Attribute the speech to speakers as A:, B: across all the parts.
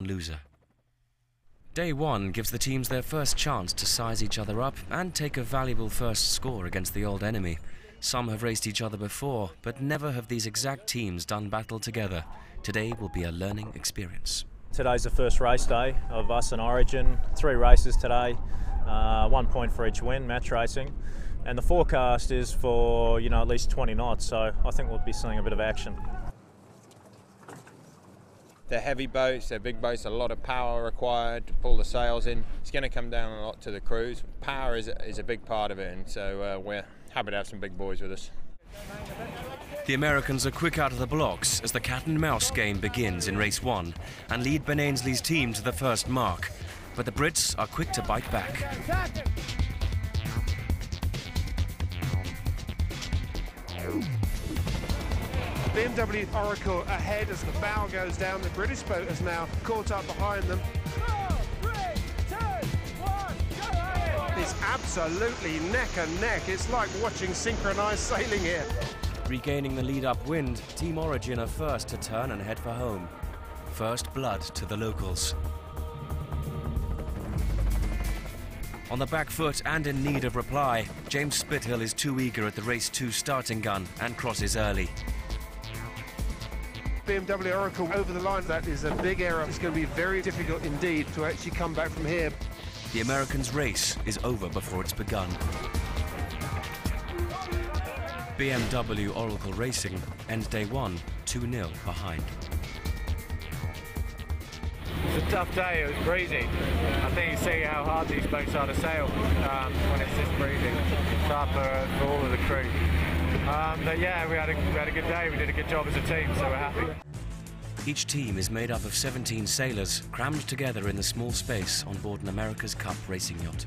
A: loser. Day one gives the teams their first chance to size each other up and take a valuable first score against the old enemy. Some have raced each other before, but never have these exact teams done battle together. Today will be a learning experience.
B: Today's the first race day of us and Origin. 3 races today, 1 point for each win, match racing. And the forecast is for, at least 20 knots, so I think we'll be seeing a bit of action.
C: They're heavy boats, they're big boats, a lot of power required to pull the sails in. It's going to come down a lot to the crews. Power is a big part of it, and so we're happy to have some big boys with us.
A: The Americans are quick out of the blocks as the cat and mouse game begins in race 1 and lead Ben Ainsley's team to the first mark. But the Brits are quick to bite back.
D: BMW Oracle ahead as the bow goes down. The British boat has now caught up behind them.
E: 4, 3, 2, 1, go!
D: It's absolutely neck and neck. It's like watching synchronized sailing here.
A: Regaining the lead upwind, Team Origin are first to turn and head for home. First blood to the locals. On the back foot and in need of reply, James Spithill is too eager at the race 2 starting gun and crosses early.
D: BMW Oracle over the line. That is a big error. It's going to be very difficult indeed to actually come back from here.
A: The Americans' race is over before it's begun. BMW Oracle Racing ends day 1 2-0 behind.
F: It's a tough day. It was breezy. I think you see how hard these boats are to sail when it's this breezy. It's hard for all of the crew. But yeah, we had a good day. We did a good job as a team, so we're happy.
A: Each team is made up of 17 sailors crammed together in the small space on board an America's Cup racing yacht.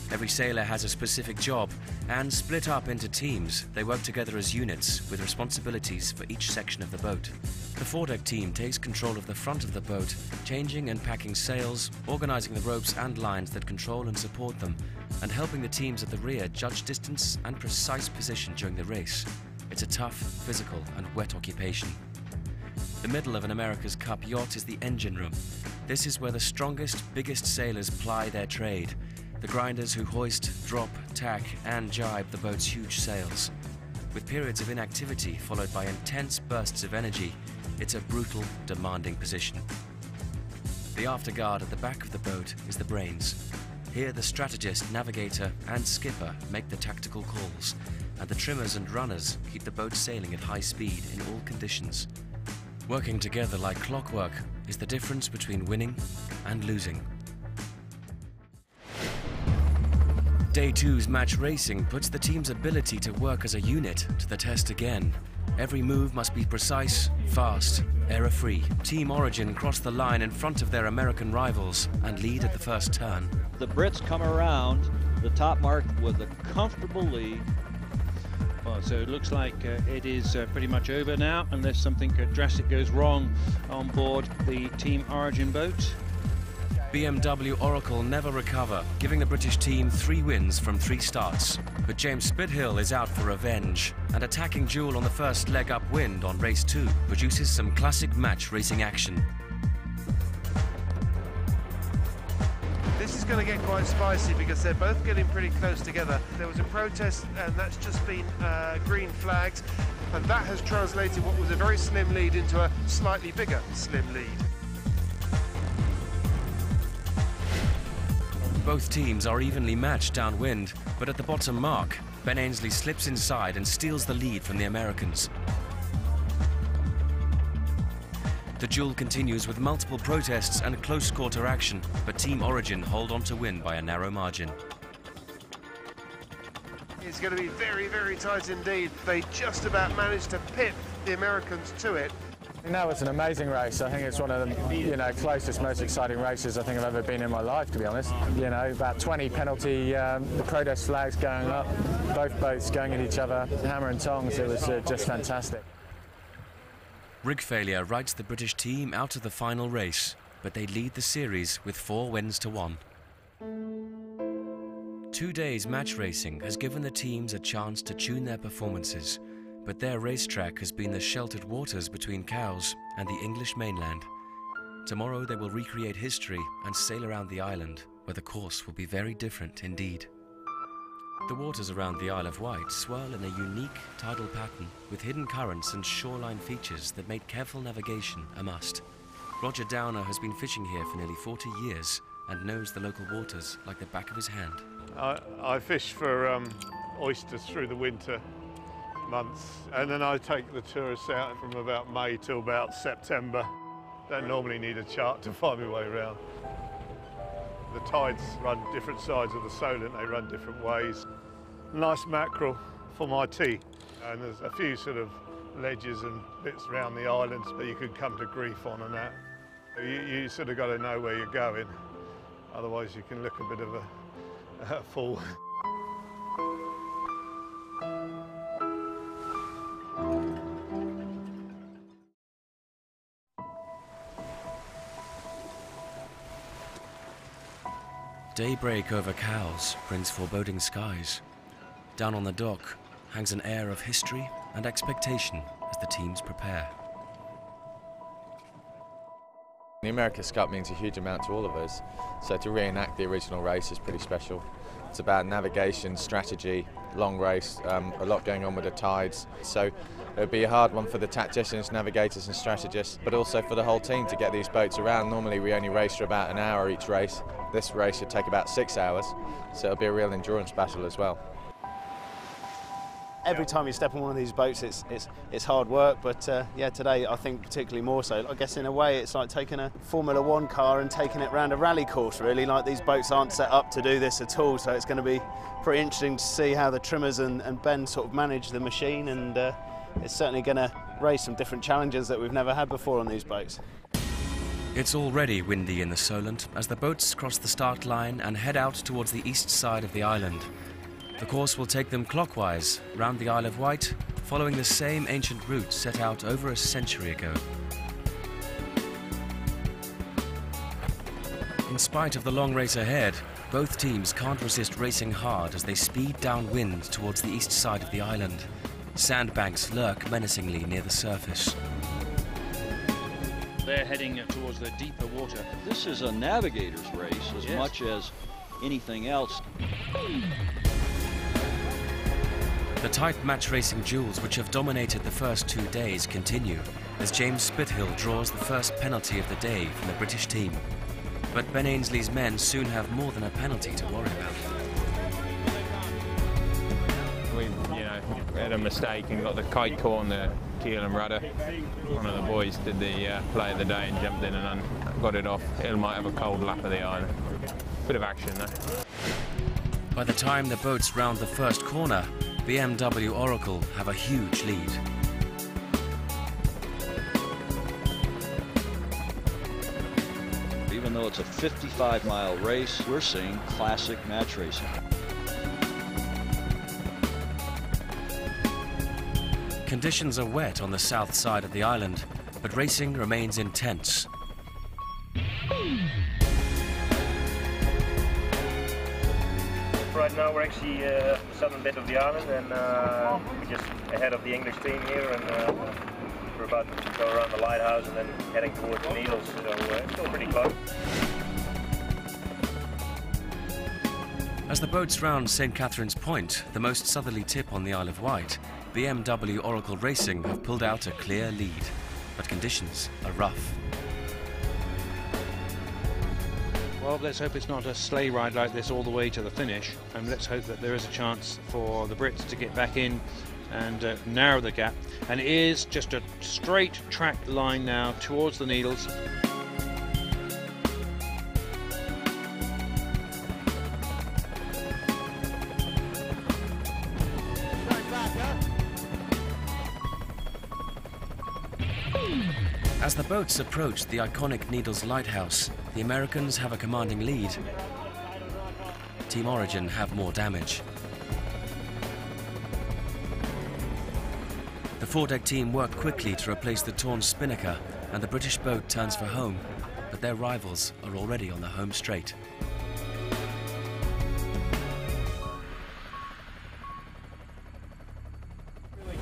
A: Every sailor has a specific job, and split up into teams, they work together as units with responsibilities for each section of the boat. The foredeck team takes control of the front of the boat, changing and packing sails, organizing the ropes and lines that control and support them, and helping the teams at the rear judge distance and precise position during the race. It's a tough, physical and wet occupation. The middle of an America's Cup yacht is the engine room. This is where the strongest, biggest sailors ply their trade. The grinders who hoist, drop, tack and jibe the boat's huge sails. With periods of inactivity followed by intense bursts of energy, it's a brutal, demanding position. The afterguard at the back of the boat is the brains. Here the strategist, navigator and skipper make the tactical calls, and the trimmers and runners keep the boat sailing at high speed in all conditions. Working together like clockwork is the difference between winning and losing. Day 2's match racing puts the team's ability to work as a unit to the test again. Every move must be precise, fast, error-free. Team Origin cross the line in front of their American rivals and lead at the first turn.
G: The Brits come around the top mark with a comfortable lead. Well, so it looks like it is pretty much over now, unless something drastic goes wrong on board the Team Origin boat.
A: BMW Oracle never recover, giving the British team 3 wins from 3 starts. But James Spithill is out for revenge. An attacking duel on the first leg upwind on race 2 produces some classic match racing action.
D: This is going to get quite spicy because they're both getting pretty close together. There was a protest and that's just been green flagged, and that has translated what was a very slim lead into a slightly bigger slim lead.
A: Both teams are evenly matched downwind, but at the bottom mark, Ben Ainsley slips inside and steals the lead from the Americans. The duel continues with multiple protests and close quarter action, but Team Origin hold on to win by a narrow margin.
D: It's going to be very, very tight indeed. They just about managed to pip the Americans to it.
H: No, it's an amazing race. I think it's one of the closest, most exciting races I think I've ever been in my life, to be honest. About 20 penalty the protest flags going up, both boats going at each other, hammer and tongs. It was just fantastic.
A: Rig failure writes the British team out of the final race, but they lead the series with 4 wins to 1. 2 days match racing has given the teams a chance to tune their performances, but their racetrack has been the sheltered waters between Cowes and the English mainland. Tomorrow they will recreate history and sail around the island, where the course will be very different indeed. The waters around the Isle of Wight swirl in a unique tidal pattern with hidden currents and shoreline features that make careful navigation a must. Roger Downer has been fishing here for nearly 40 years and knows the local waters like the back of his hand.
I: I fish for oysters through the winter months, and then I take the tourists out from about May till about September. Don't normally need a chart to find my way around. The tides run different sides of the Solent, they run different ways. Nice mackerel for my tea, and there's a few sort of ledges and bits around the islands that you could come to grief on and that. You sort of got to know where you're going, otherwise you can look a bit of a fool.
A: Daybreak over Cowes brings foreboding skies. Down on the dock hangs an air of history and expectation as the teams prepare.
J: The America's Cup means a huge amount to all of us, so to reenact the original race is pretty special. It's about navigation, strategy, long race, a lot going on with the tides, so it would be a hard one for the tacticians, navigators and strategists, but also for the whole team to get these boats around. Normally we only race for about an hour each race. This race should take about 6 hours, so it'll be a real endurance battle as well.
K: Every time you step on one of these boats, it's hard work, but yeah, today I think particularly more so. I guess in a way it's like taking a Formula One car and taking it around a rally course, really. Like, these boats aren't set up to do this at all, so it's going to be pretty interesting to see how the trimmers and Ben sort of manage the machine, and it's certainly going to raise some different challenges that we've never had before on these boats.
A: It's already windy in the Solent as the boats cross the start line and head out towards the east side of the island. The course will take them clockwise round the Isle of Wight, following the same ancient route set out over a century ago. In spite of the long race ahead, both teams can't resist racing hard as they speed downwind towards the east side of the island. Sandbanks lurk menacingly near the surface.
G: They're heading towards the deeper water. This is a navigator's race as much as anything else.
A: The tight match racing duels which have dominated the first 2 days continue as James Spithill draws the first penalty of the day from the British team. But Ben Ainsley's men soon have more than a penalty to worry about.
C: We had a mistake and got the kite caught on the keel and rudder. One of the boys did the play of the day and jumped in and got it off. It might have a cold lap of the island. Bit of action though.
A: By the time the boats round the first corner, BMW Oracle have a huge lead.
G: Even though it's a 55-mile race, we're seeing classic match racing.
A: Conditions are wet on the south side of the island, but racing remains intense.
L: Right now we're actually the southern bit of the island, and we're just ahead of the English team here, and we're about to go around the lighthouse and then heading towards the Needles, so it's still pretty close.
A: As the boats round St. Catherine's Point, the most southerly tip on the Isle of Wight, BMW Oracle Racing have pulled out a clear lead, but conditions are rough.
G: Well, let's hope it's not a sleigh ride like this all the way to the finish, and let's hope that there is a chance for the Brits to get back in and narrow the gap. And it is just a straight track line now towards the Needles.
A: As the boats approach the iconic Needles Lighthouse, the Americans have a commanding lead. Team Origin have more damage. The foredeck team work quickly to replace the torn spinnaker, and the British boat turns for home, but their rivals are already on the home straight.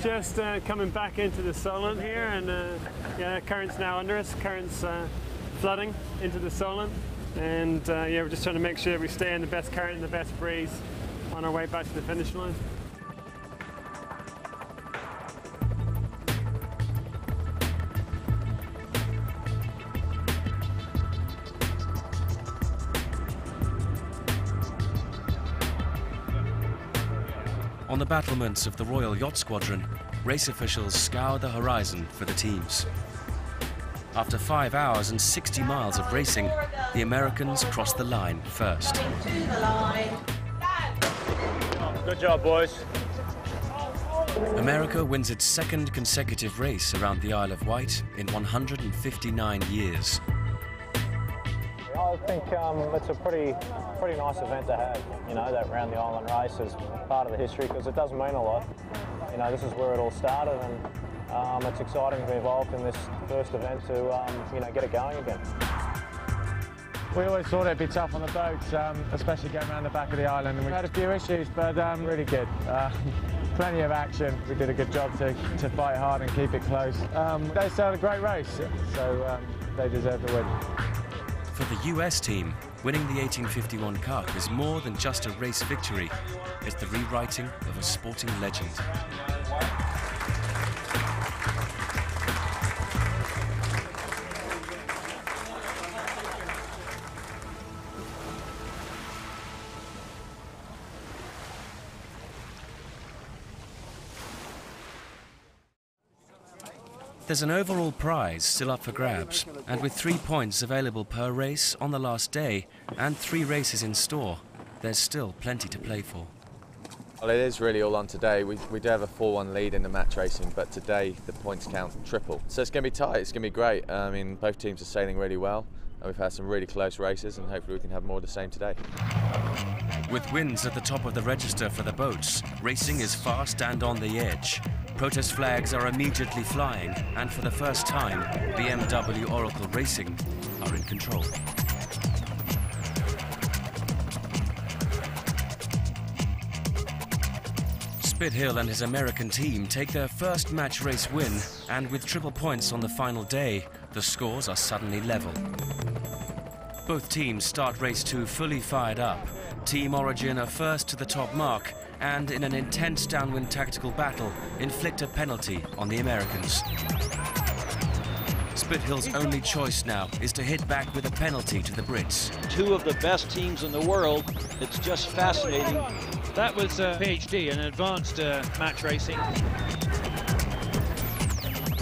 M: Just coming back into the Solent here, and yeah, current's now under us. Current's flooding into the Solent, and yeah, we're just trying to make sure we stay in the best current and the best breeze on our way back to the finish line.
A: On the battlements of the Royal Yacht Squadron, race officials scour the horizon for the teams. After 5 hours and 60 miles of racing, the Americans crossed the line first.
B: Good job, boys.
A: America wins its second consecutive race around the Isle of Wight in 159 years.
B: I think it's a pretty nice event to have, you know, that round the island race as part of the history, because it does mean a lot. You know, this is where it all started, and it's exciting to be involved in this first event to, you know, get it going again.
H: We always thought it'd be tough on the boats, especially going around the back of the island. And we had a few issues, but really good. Plenty of action. We did a good job to fight hard and keep it close. They sailed a great race, so they deserve the win.
A: For the US team, winning the 1851 Cup is more than just a race victory. It's the rewriting of a sporting legend. There's an overall prize still up for grabs, and with 3 points available per race on the last day and 3 races in store, there's still plenty to play for.
J: Well, it is really all on today. We do have a 4-1 lead in the match racing, but today the points count triple. So it's going to be tight, it's going to be great. I mean, both teams are sailing really well, and we've had some really close races, and hopefully we can have more of the same today.
A: With wins at the top of the register for the boats, racing is fast and on the edge. Protest flags are immediately flying, and for the first time, BMW Oracle Racing are in control. Spithill and his American team take their first match race win, and with triple points on the final day, the scores are suddenly level. Both teams start race 2 fully fired up. Team Origin are first to the top mark, and in an intense downwind tactical battle, inflict a penalty on the Americans. Spithill's only choice now is to hit back with a penalty to the Brits.
G: 2 of the best teams in the world. It's just fascinating. That was PhD, an advanced match racing.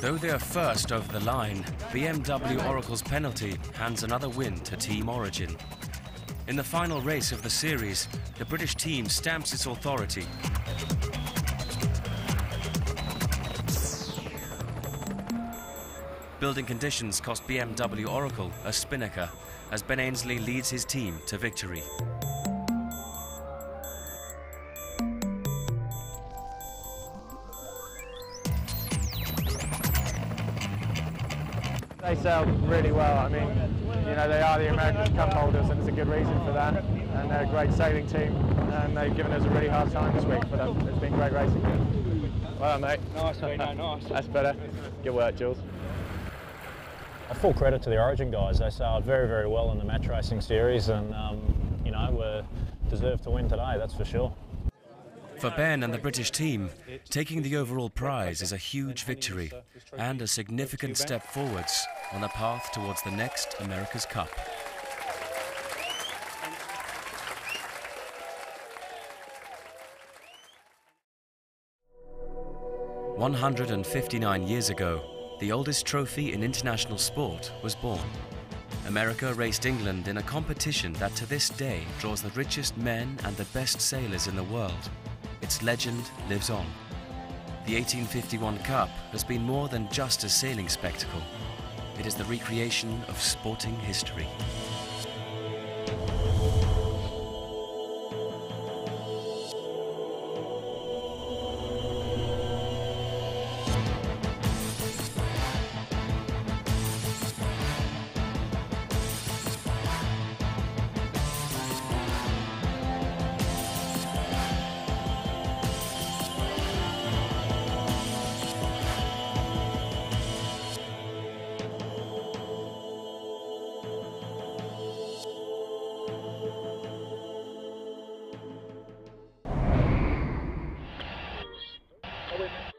A: Though they are first over the line, BMW Oracle's penalty hands another win to Team Origin. In the final race of the series, the British team stamps its authority. Building conditions cost BMW Oracle a spinnaker as Ben Ainslie leads his team to victory.
H: They sailed really well. I mean, you know, they are the American Cup holders, and there's a good reason for that. And they're a great sailing team, and they've given us a really hard time this week, but it's been great racing. Well done, mate.
B: Nice, nice.
H: That's better. Good work, Jules.
B: A full credit to the Origin guys. They sailed very, very well in the match racing series, and you know, deserved to win today, that's for sure.
A: For Ben and the British team, taking the overall prize is a huge victory and a significant step forwards on the path towards the next America's Cup. "159 years ago, the oldest trophy in international sport was born. America raced England in a competition that to this day draws the richest men and the best sailors in the world. Its legend lives on. The 1851 Cup has been more than just a sailing spectacle. It is the recreation of sporting history.
N: women.